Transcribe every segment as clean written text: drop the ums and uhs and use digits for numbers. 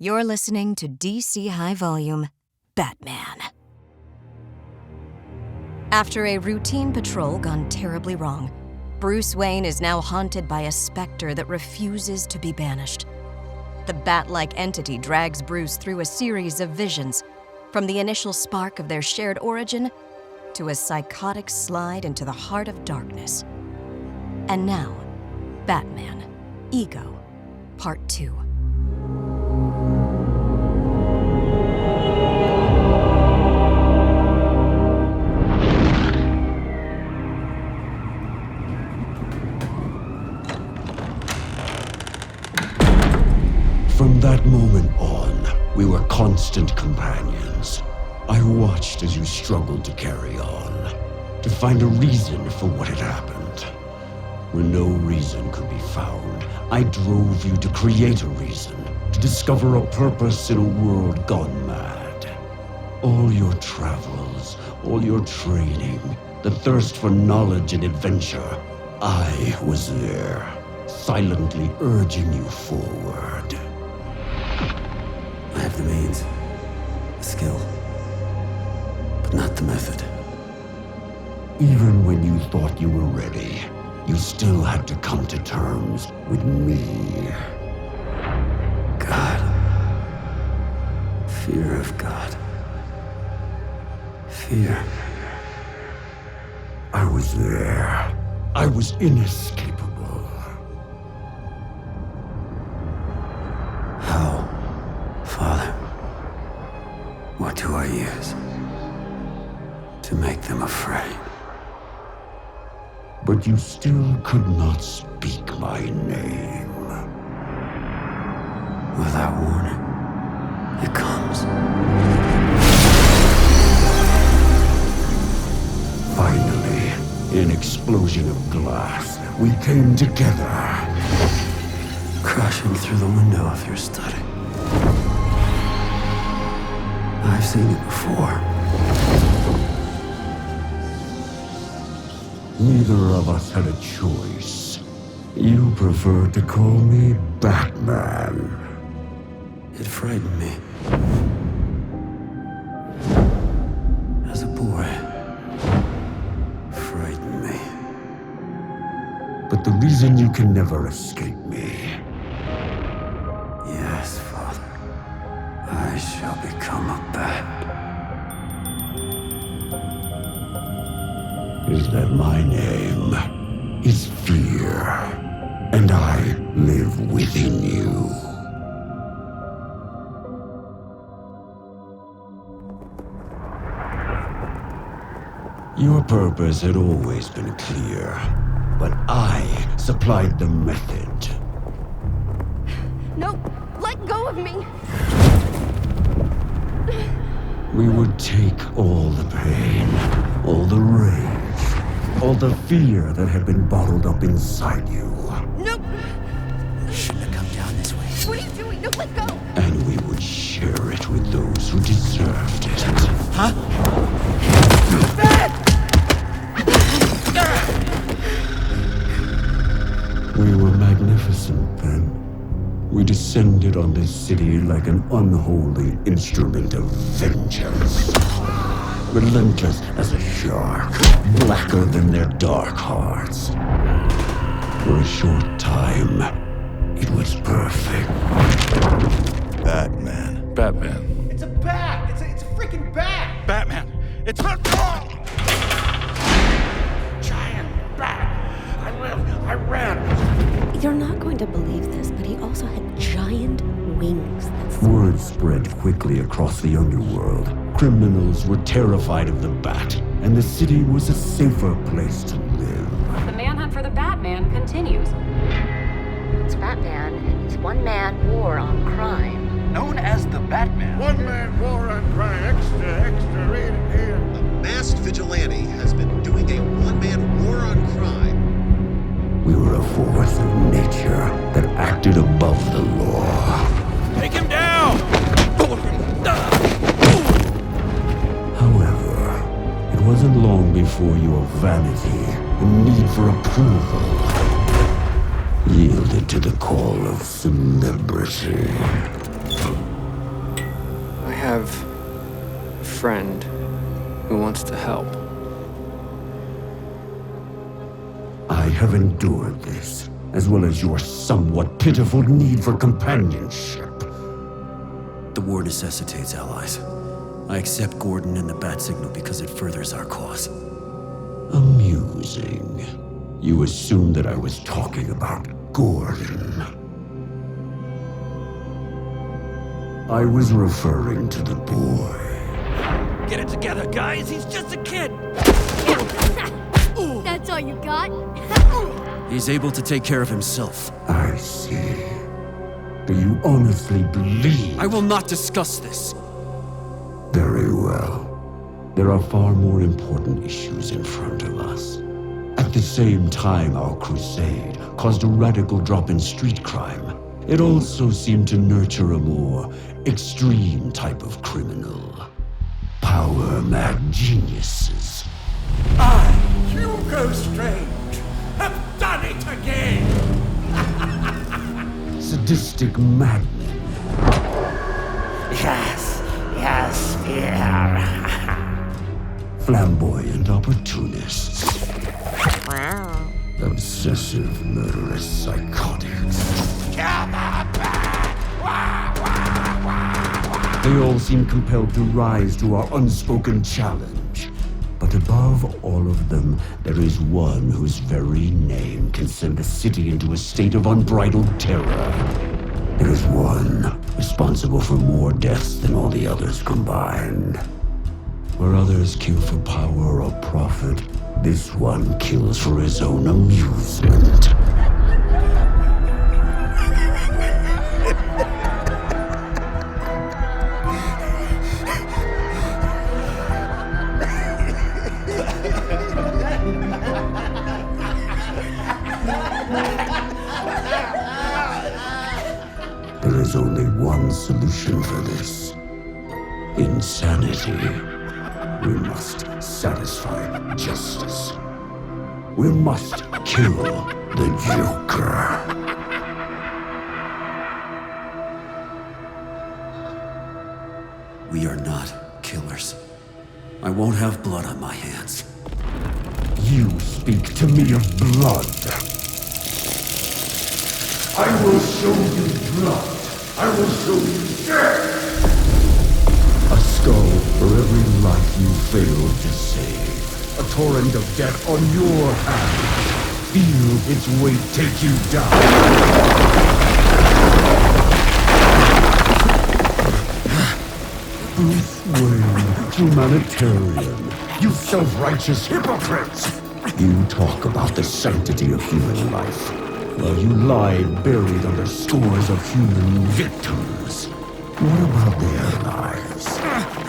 You're listening to DC High Volume, Batman. After a routine patrol gone terribly wrong, Bruce Wayne is now haunted by a specter that refuses to be banished. The bat-like entity drags Bruce through a series of visions, from the initial spark of their shared origin to a psychotic slide into the heart of darkness. And now, Batman, Ego, Part 2. From that moment on, we were constant companions. I watched as you struggled to carry on, to find a reason for what had happened. When no reason could be found, I drove you to create a reason, to discover a purpose in a world gone mad. All your travels, all your training, the thirst for knowledge and adventure, I was there, silently urging you forward. I have the means, the skill, but not the method. Even when you thought you were ready, you still had to come to terms with me. God. Fear of God. Fear. I was there. I was inescapable. How, Father? What do I use to make them afraid? But you still could not speak my name. Without warning, it comes. Finally, in an explosion of glass, we came together. Crashing through the window of your study. I've seen it before. Neither of us had a choice. You preferred to call me Batman. It frightened me. As a boy. Frightened me. But the reason you can never escape me. Yes, Father. I shall become a bat. Is that my name is Fear, and I live within you. Your purpose had always been clear, but I supplied the method. No, let go of me! We would take all the pain, all the rage, all the fear that had been bottled up inside you. Nope! Shouldn't have come down this way. What are you doing? No, let go! And we would share it with those who deserved it. Huh? We were magnificent then. We descended on this city like an unholy instrument of vengeance. Relentless as a shark, blacker than their dark hearts. For a short time, it was perfect. Batman. Batman. It's a bat! It's a freaking bat! Batman. It's not. Giant bat! I lived, I ran! You're not going to believe this, but he also had giant wings that Word spread quickly across the underworld. Criminals were terrified of the bat, and the city was a safer place to live. The manhunt for the Batman continues. It's Batman and his one-man war on crime. Known as the Batman. One-man war on crime. Extra, read it here. A masked vigilante has been doing a one-man war on crime. We were a force of nature that acted above the law. Take him down! However, it wasn't long before your vanity and need for approval yielded to the call of celebrity. have a friend who wants to help. I have endured this, as well as your somewhat pitiful need for companionship. The war necessitates allies. I accept Gordon and the bat signal because it furthers our cause. Amusing. You assumed that I was talking about Gordon. I was referring to the boy. Get it together, guys. He's just a kid. That's all you got? He's able to take care of himself. I see. Do you honestly believe? I will not discuss this. Very well. There are far more important issues in front of us. At the same time our crusade caused a radical drop in street crime, it also seemed to nurture a more extreme type of criminal. Power-mad geniuses. I, Hugo Strange, have done it again! Sadistic madmen. Yes, fear. Flamboyant opportunists. Wow. Obsessive, murderous psychotics. They all seem compelled to rise to our unspoken challenge. But above all of them, there is one whose very name can send the city into a state of unbridled terror. There is one responsible for more deaths than all the others combined. Where others kill for power or profit, this one kills for his own amusement. There is only one solution for this. Insanity. We must satisfy justice. We must kill the Joker. We are not killers. I won't have blood on my hands. You speak to me of blood. I will show you blood. I will show you death. A skull for every life you failed to save. A torrent of death on your hands. Feel its weight take you down. Bruce Wayne, humanitarian. You self-righteous hypocrites. You talk about the sanctity of human life, while you lie buried under scores of human victims. What about their lives?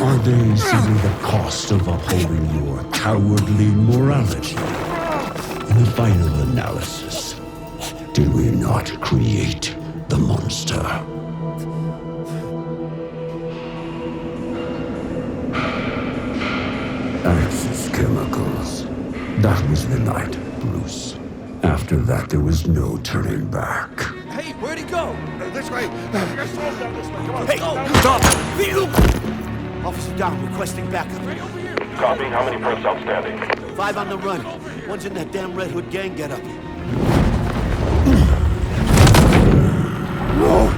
Are they simply the cost of upholding your cowardly morality? In the final analysis, did we not create the monster? Axis chemicals. That was the night, Bruce. After that, there was no turning back. Hey, where'd he go? This way. Let's all down this way. Come on. Hey, Down. stop! Officer down, requesting backup. Copy. How many perps outstanding? 5 on the run. One's in that damn Red Hood gang getup. Whoa!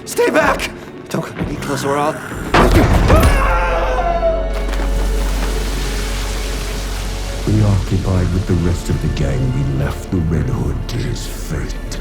Stay back! Don't get closer or I'll... Preoccupied with the rest of the gang, we left the Red Hood to his fate.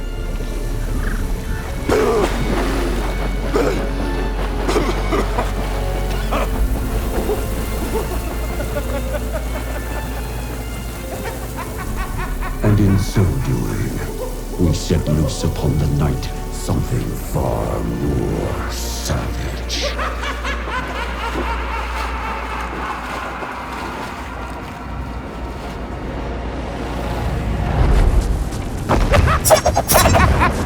And in so doing, we set loose upon the night something far more savage.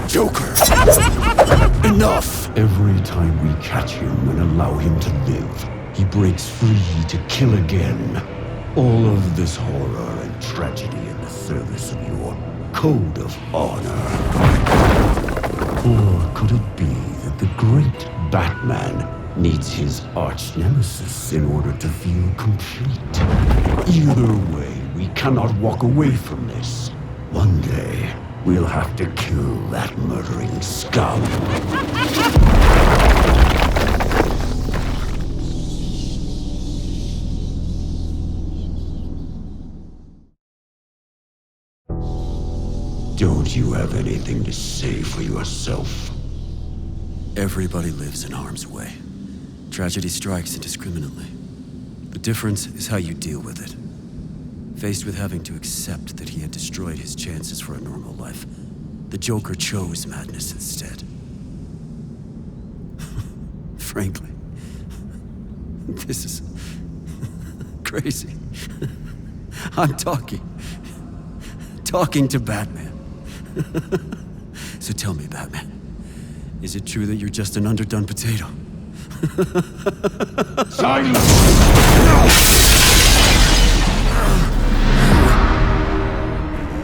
Joker! Enough! Every time we catch him and allow him to live, he breaks free to kill again. All of this horror and tragedy in the service of your code of honor. Or could it be that the great Batman needs his arch-nemesis in order to feel complete. Either way, we cannot walk away from this. One day, we'll have to kill that murdering scum. Don't you have anything to say for yourself? Everybody lives in harm's way. Tragedy strikes indiscriminately. The difference is how you deal with it. Faced with having to accept that he had destroyed his chances for a normal life, the Joker chose madness instead. Frankly, this is crazy. I'm talking to Batman. So tell me, Batman, is it true that you're just an underdone potato? Silence!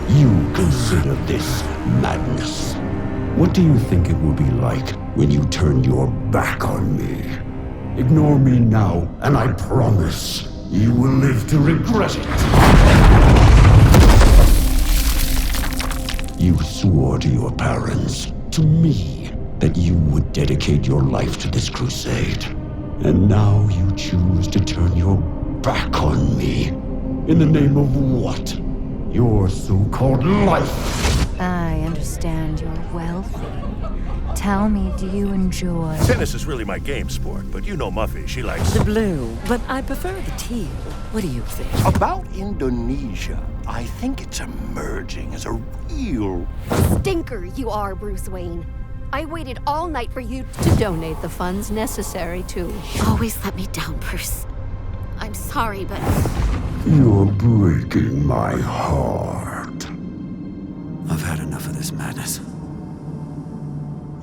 You consider this madness. What do you think it will be like when you turn your back on me? Ignore me now, and I promise you will live to regret it. You swore to your parents, to me, that you would dedicate your life to this crusade. And now you choose to turn your back on me. In the name of what? Your so-called life. I understand you're wealthy. Tell me, do you enjoy... Tennis is really my game sport, but you know Muffy, she likes... The blue, but I prefer the teal. What do you think? About Indonesia, I think it's emerging as a real... Stinker you are, Bruce Wayne. I waited all night for you to donate the funds necessary to... Always let me down, Bruce. I'm sorry, but... You're breaking my heart. I've had enough of this madness.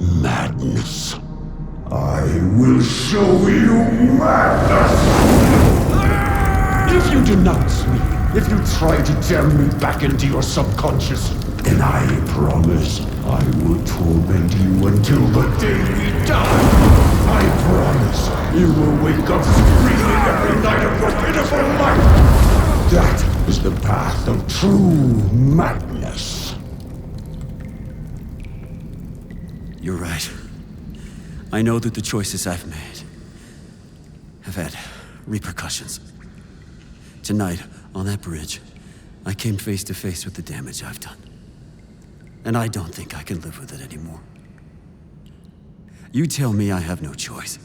Madness. I will show you madness! If you denounce me, if you try to jam me back into your subconscious, then I promise I will torment you until the day we die. I promise you will wake up screaming every night of your pitiful life. That is the path of true madness. You're right. I know that the choices I've made have had repercussions. Tonight, on that bridge, I came face to face with the damage I've done. And I don't think I can live with it anymore. You tell me I have no choice.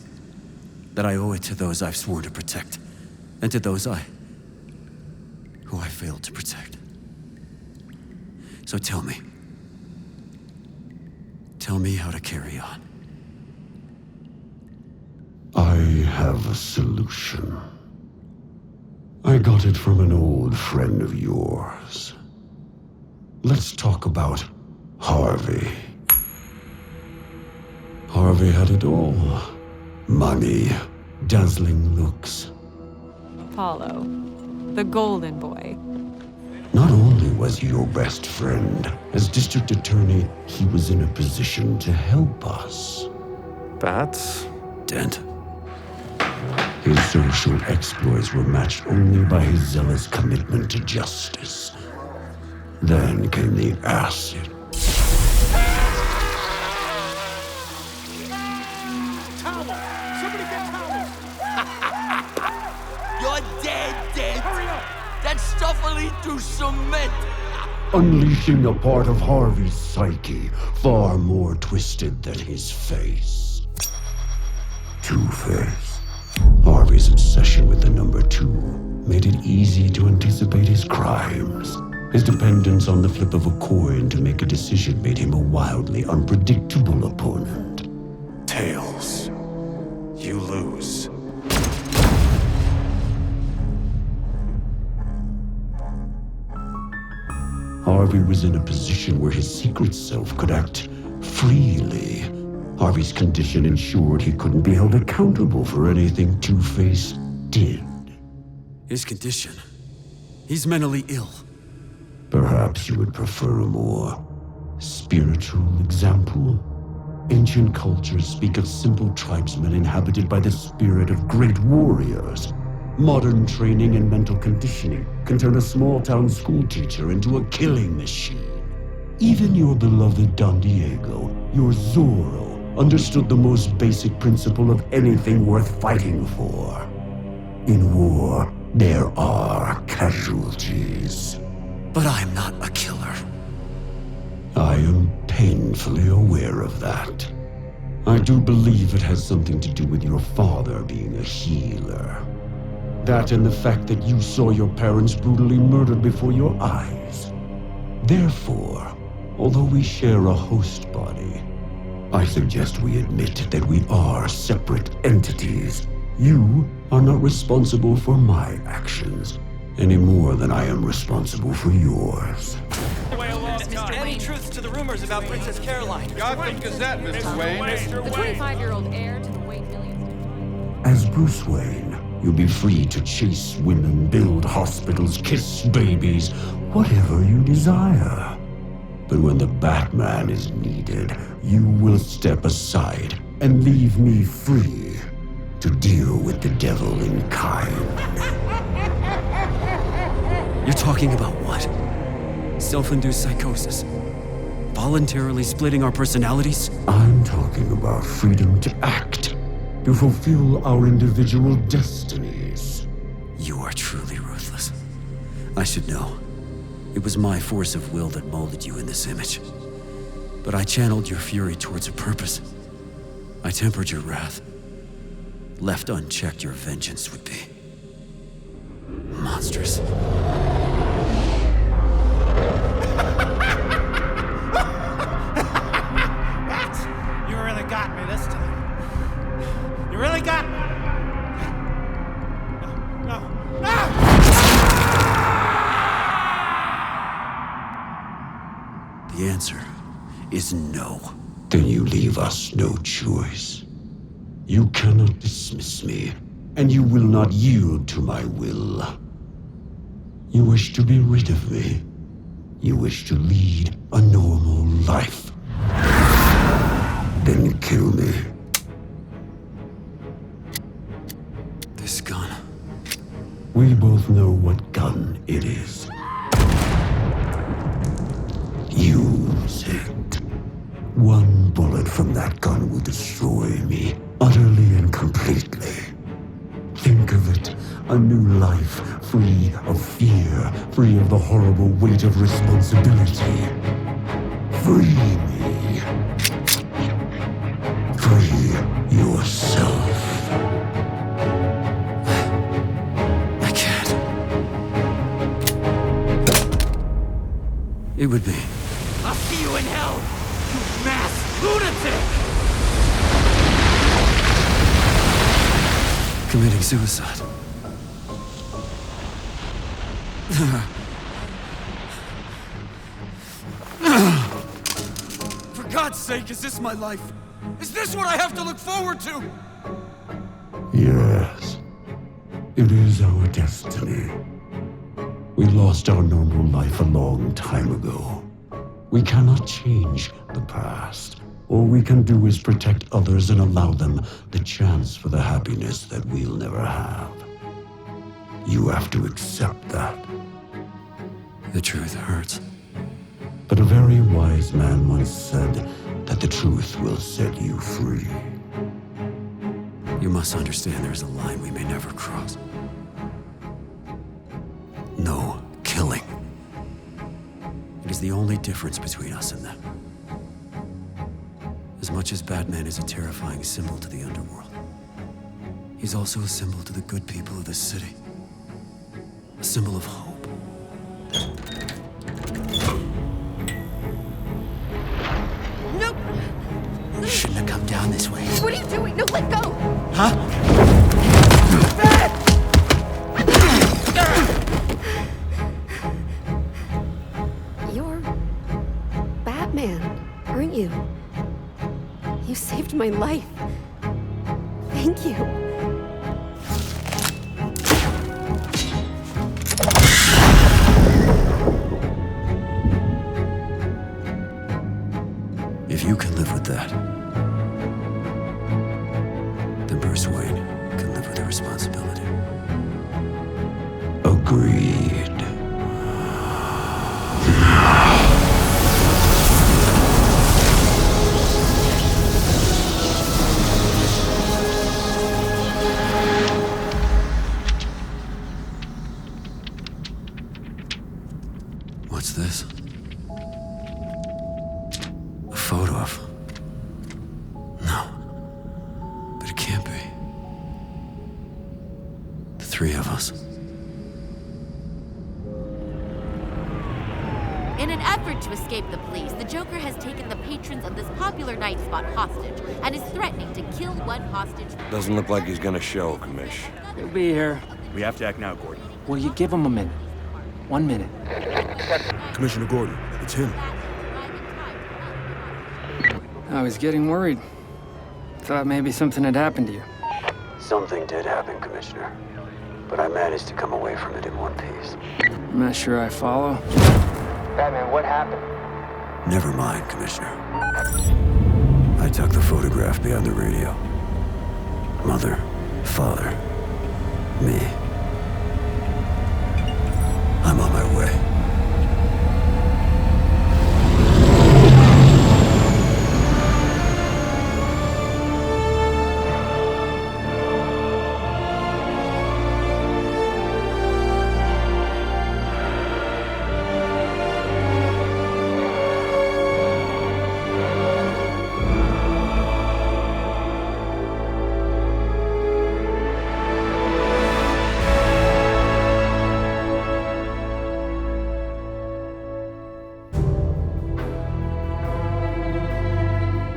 That I owe it to those I've sworn to protect. And to those who I failed to protect. So tell me. Tell me how to carry on. I have a solution. I got it from an old friend of yours. Let's talk about Harvey. Harvey had it all. Money, dazzling looks. Apollo, the golden boy. Not only was he your best friend, as district attorney, he was in a position to help us. Bats? Dent. His social exploits were matched only by his zealous commitment to justice. Then came the acid. Towel! Somebody get towels! You're dead. Hurry up! That stuff will eat through cement. Unleashing a part of Harvey's psyche far more twisted than his face. Two-Face. Harvey's obsession with the number 2 made it easy to anticipate his crimes. His dependence on the flip of a coin to make a decision made him a wildly unpredictable opponent. Tails. You lose. Harvey was in a position where his secret self could act freely. Harvey's condition ensured he couldn't be held accountable for anything Two-Face did. His condition? He's mentally ill. Perhaps you would prefer a more spiritual example? Ancient cultures speak of simple tribesmen inhabited by the spirit of great warriors. Modern training and mental conditioning can turn a small-town schoolteacher into a killing machine. Even your beloved Don Diego, your Zorro, understood the most basic principle of anything worth fighting for. In war, there are casualties. But I'm not a killer. I am painfully aware of that. I do believe it has something to do with your father being a healer. That and the fact that you saw your parents brutally murdered before your eyes. Therefore, although we share a host body, I suggest we admit that we are separate entities. You are not responsible for my actions, any more than I am responsible for yours. Any truth to the rumors about Princess Caroline? Gotham Gazette, Mr. Wayne. The 25-year-old heir to the Wayne millions. As Bruce Wayne, you'll be free to chase women, build hospitals, kiss babies, whatever you desire. But when the Batman is needed, you will step aside and leave me free to deal with the devil in kind. You're talking about what? Self-induced psychosis? Voluntarily splitting our personalities? I'm talking about freedom to act, to fulfill our individual destinies. You are truly ruthless. I should know. It was my force of will that molded you in this image. But I channeled your fury towards a purpose. I tempered your wrath. Left unchecked, your vengeance would be monstrous. You really got me this time. You really got me. No. The answer is no. Then you leave us no choice. You cannot dismiss me, and you will not yield to my will. You wish to be rid of me. You wish to lead a normal life. Then kill me. This gun. We both know what gun it is. Use it. One bullet from that gun will destroy me, utterly and completely. Think of it, a new life, free of fear, free of the horrible weight of responsibility. Free me. Free yourself. I can't. It would be. I'll see you in hell, you mass lunatic! Committing suicide. For God's sake, is this my life? Is this what I have to look forward to? Yes. It is our destiny. We lost our normal life a long time ago. We cannot change the past. All we can do is protect others and allow them the chance for the happiness that we'll never have. You have to accept that. The truth hurts. But a very wise man once said that the truth will set you free. You must understand there's a line we may never cross. No killing. It is the only difference between us and them. As much as Batman is a terrifying symbol to the underworld, he's also a symbol to the good people of this city. A symbol of hope. Nope! You shouldn't have come down this way. What are you doing? No, let go! Huh? You're Batman, aren't you? You saved my life. Thank you. If you can live with that, Bruce Wayne can live with the responsibility. Agreed. What's this? A photo of... No. But it can't be. The three of us. In an effort to escape the police, the Joker has taken the patrons of this popular night spot hostage and is threatening to kill one hostage. Doesn't look like he's gonna show, Commish. He'll be here. We have to act now, Gordon. Will you give him a minute? 1 minute. Commissioner Gordon, it's him. I was getting worried. Thought maybe something had happened to you. Something did happen, Commissioner. But I managed to come away from it in one piece. I'm not sure I follow. Batman, what happened? Never mind, Commissioner. I took the photograph beyond the radio. Mother, father, me. I'm on my way.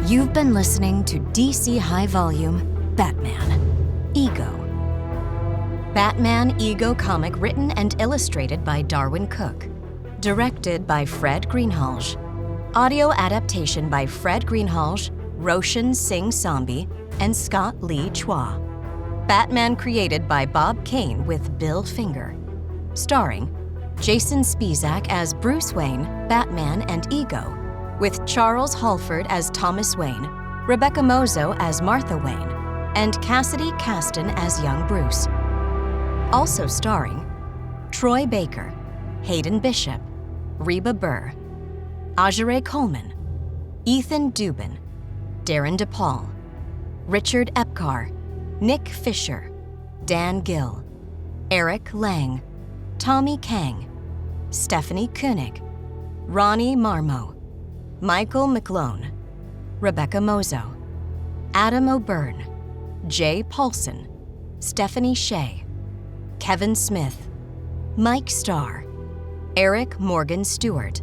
You've been listening to DC High Volume Batman Ego. Batman Ego comic written and illustrated by Darwyn Cooke. Directed by Fred Greenhalgh. Audio adaptation by Fred Greenhalgh, Roshan Singh Sambi, and Scott Lee Chua. Batman created by Bob Kane with Bill Finger. Starring Jason Spizak as Bruce Wayne, Batman, and Ego, with Charles Halford as Thomas Wayne, Rebecca Mozo as Martha Wayne, and Cassidy Caston as young Bruce. Also starring Troy Baker, Hayden Bishop, Reba Burr, Ajay Coleman, Ethan Dubin, Darren DePaul, Richard Epcar, Nick Fisher, Dan Gill, Eric Lang, Tommy Kang, Stephanie Koenig, Ronnie Marmo, Michael McClone, Rebecca Mozo, Adam O'Byrne, Jay Paulson, Stephanie Shea, Kevin Smith, Mike Starr, Eric Morgan Stewart,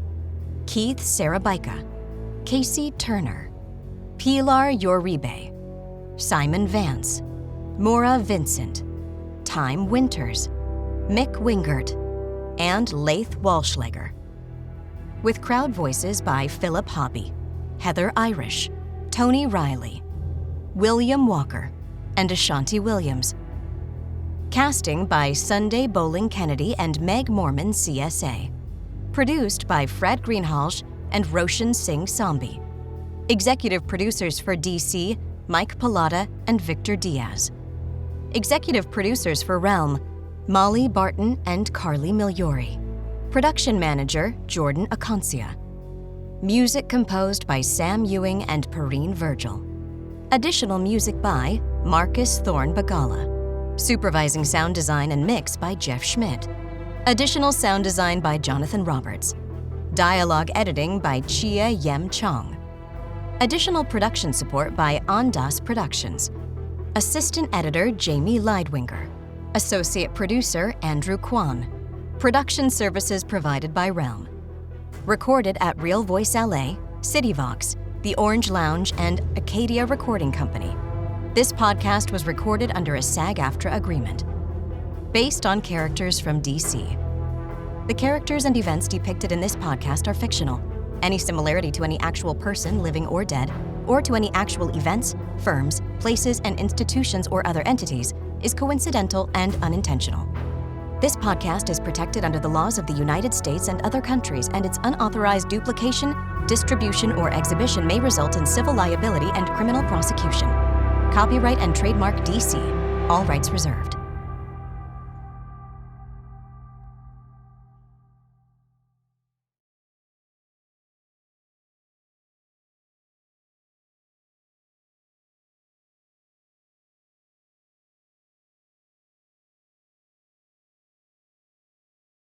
Keith Sarabica, Casey Turner, Pilar Uribe, Simon Vance, Maura Vincent, Time Winters, Mick Wingert, and Laith Walschlager. With crowd voices by Philip Hobby, Heather Irish, Tony Riley, William Walker, and Ashanti Williams. Casting by Sunday Bowling Kennedy and Meg Mormon CSA. Produced by Fred Greenhalgh and Roshan Singh Sambi. Executive producers for DC, Mike Pilata and Victor Diaz. Executive producers for Realm, Molly Barton and Carly Migliori. Production manager, Jordan Aconcia. Music composed by Sam Ewing and Perrine Virgil. Additional music by Marcus Thorne Bagala. Supervising sound design and mix by Jeff Schmidt. Additional sound design by Jonathan Roberts. Dialogue editing by Chia Yem Chong. Additional production support by Ondas Productions. Assistant editor Jamie Leidwinger. Associate producer Andrew Kwan. Production services provided by Realm. Recorded at Real Voice LA, CityVox, The Orange Lounge, and Acadia Recording Company. This podcast was recorded under a SAG-AFTRA agreement. Based on characters from DC. The characters and events depicted in this podcast are fictional. Any similarity to any actual person, living or dead, or to any actual events, firms, places, and institutions or other entities is coincidental and unintentional. This podcast is protected under the laws of the United States and other countries, and its unauthorized duplication, distribution, or exhibition may result in civil liability and criminal prosecution. Copyright and trademark DC. All rights reserved.